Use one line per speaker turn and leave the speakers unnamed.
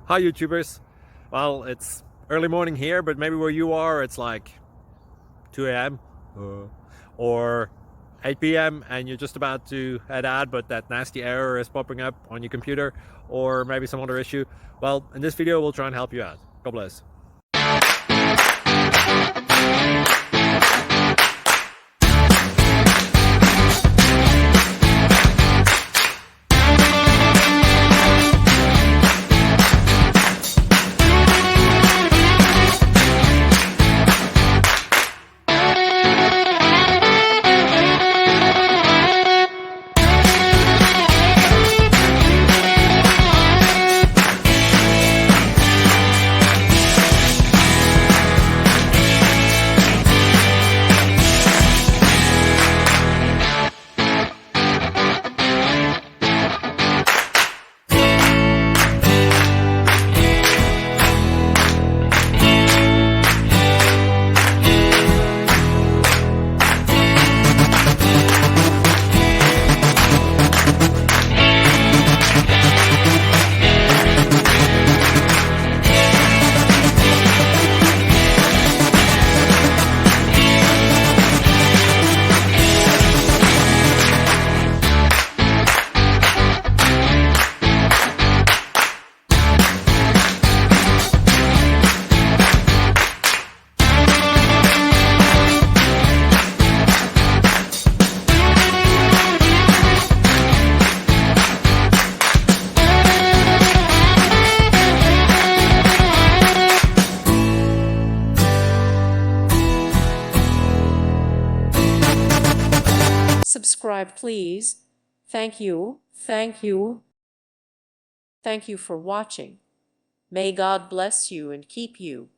Hi YouTubers. Well, it's early morning here, but maybe where you are it's like 2 a.m. Or 8 p.m. and you're just about to head out, but that nasty error is popping up on your computer, or maybe some other issue. Well, in this video we'll try and help you out. God bless.
Subscribe, please. Thank you. Thank you. Thank you for watching. May God bless you and keep you.